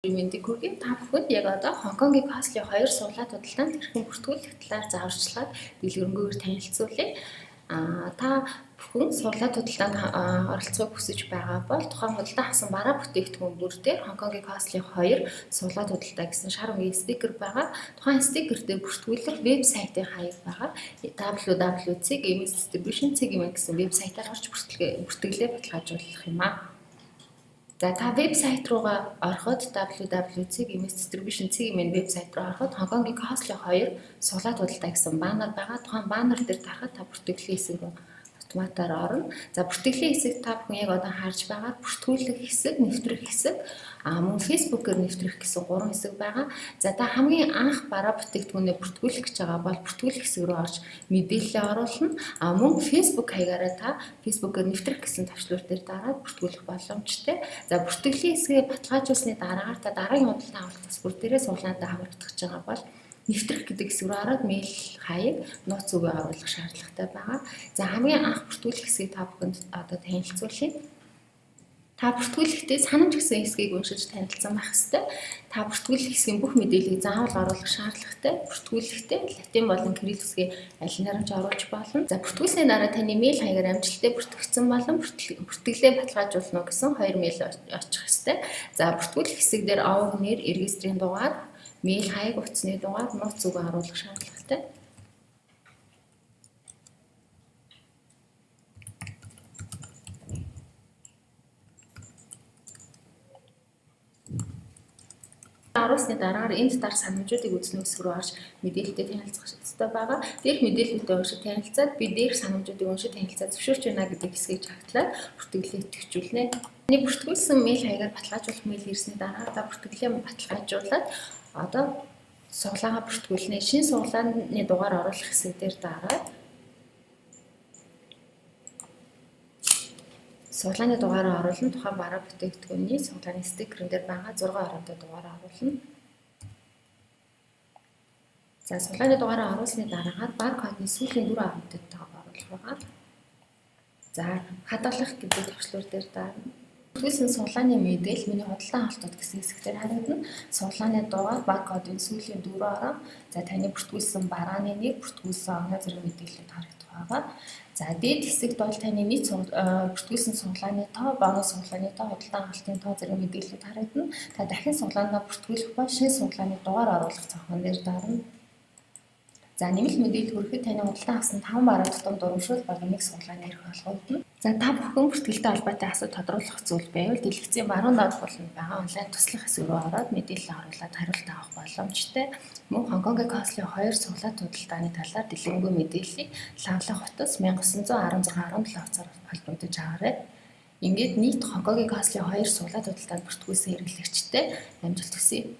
Мэндийг хүргэе. Та бүхэнд яг одоо Хонконгийн Касли 2 суглаад худалдаанд хэрхэн бүртгүүлэх талаар зааварчилгаад дэлгэрэнгээр танилцуулъя. Та бүхэн суглаад худалдаанд оролцохыг хүсэж байгаа бол тухайн худалдаа авсан бараа бүтээгдэхүүн бүр дээр Хонконгийн Касли 2 суглаад худалдаа гэсэн шар өнгийн стикер байгаа. Тухайн стикер дээр бүртгүүлэх веб сайтын хаяг байгаа. www.cgms.distribution.cgm гэсэн веб сайтаар орж бүртгэлээ баталгаажуулах юм аа. За та веб сайт руугаа ороход www.cgms.distribution.cgm веб сайт руу ороход Хонконгийн Касли 2 суглаад худалдаа гэсэн баннер байгаа. Тухайн баннер дээр дарахад та бүртгэлийн хэсэг рүү автоматар орно. За бүртгэлийн хэсэг та бүхэн яг одоо харж байгаа бүртгүүлэх хэсэг, нэвтрэх хэсэг, мөн Facebook-оор нэвтрэх гэсэн 3 хэсэг байгаа. За та хамгийн анх бараа бүтээгдэхүүнээ бүртгүүлэх гэж байгаа бол бүртгүүлэх хэсэг рүү орж мэдээлэлээ оруулна. Мөн Facebook хаягаараа та Facebook-оор нэвтрэх гэсэн тавчлуур дээр дараад бүртгүүлэх боломжтой. За бүртгэлийн хэсгээ баталгаажуулсны дараагаар та дараагийн худалдаа авалт тасбар дээрээ суглаантай хамрагдах гэж байгаа бол нэвтрэх гэдэг хэсэг рүү ороод мэйл хаяг, нууц үгээ оруулах шаардлагатай байгаа. За хамгийн анх бүртгүүлэх хэсгийг та бүхэнд одоо танилцуулъя. Та бүртгүүлэхдээ санамж гэсэн хэсгийг уншиж танилцсан байх ёстой. Та бүртгүүлэх хэсгийн бүх мэдээллийг заавал оруулах шаардлагатай. Бүртгүүлэхдээ латин болон кирилл хэсгийг аль нарамч оруулж болно. За бүртгүүлсний дараа таны мэйл хаягаар амжилттай бүртгэгдсэн болон бүртгэлээ баталгаажуулна гэсэн 2 мэйл очих ёстой. За бүртгүүлэх хэсэг дээр овог нэр, регистрийн дугаар, мэйл хаяг, утасны дугаар, нууц үгээ оруулах шаардлагатай. Оруулсны дараагаар энд дар санамжуудыг үзнэ хэсэг рүү орж мэдээлэлтэй танилцах хэрэгтэй байгаа. Дээрх мэдээлэлтэй уншиж танилцаад би дээрх санамжуудыг уншиж танилцаад зөвшөөрч байна гэдэг хэсгийг чагтлаад бүртгэлээ идэвхжүүлнэ. Таны бүртгүүлсэн мэйл хаягаар баталгаажуулах мэйл ирсний дараа та бүртгэлээ баталгаажуулаад одоо суглаагаа бүртгүүлнэ. Шинэ суглааны дугаар оруулах хэсэг дээр дараад суглааны дугаараа оруулна. Тухайн бараа бүтээгдэхүүний суглааны стикерэн дээр байгаа 6 оронтой дугаараа оруулна. За суглааны дугаараа оруулсны дараагаар баркодны сүүлийн 4 оронтой тоог оруулах байгаа. За хадгалах гэдэг тавчлуур дээр дарна. Бүртгүүлсэн суглааны мэдээлэл миний худалдан авалтууд гэсэн хэсгээр харагдана. Суглааны дугаар, баркодын сүүлийн 4 орон, за таны бүртгүүлсэн барааны нэг, бүртгүүлсэн оноо зэрэг мэдээлэлүүд харагдах байгаа. За дээд хэсэгт бол таны нийт бүртгүүлсэн суглааны тоо, бонус суглааны тоо, худалдан авалтын тоо зэрэг мэдээлэлүүд харагдана. Та дахин суглаанаа бүртгүүлэх бол шинэ суглааны дугаар оруулах цонхон дээр дарна. За нэмэлт мэдээлэл хүрэхэд таны худалдан авсан 5 бараа тутам дурамшуул болон нэг суглааны эрх олгогдно. За та бүхэн бүртгэлтэй холбоотой асуулт тодруулах зүйл байвал дэлгэцийн баруун доод буланд байгаа онлайн туслах хэсэг рүү ороод мэдээлэл оруулаад хариулт авах боломжтой. Мөн Хонконгийн Касли 2 суглаад худалдааны талаар дэлгэрэнгүй мэдээллийг Лавлах утас 1916-17 хавцаар холбогдож аваарай. Ингээд нийт Хонконгийн Касли 2 суглаад худалдаанд бүртгүүлсэн хэрэглэгчтэй амжилт хүсье.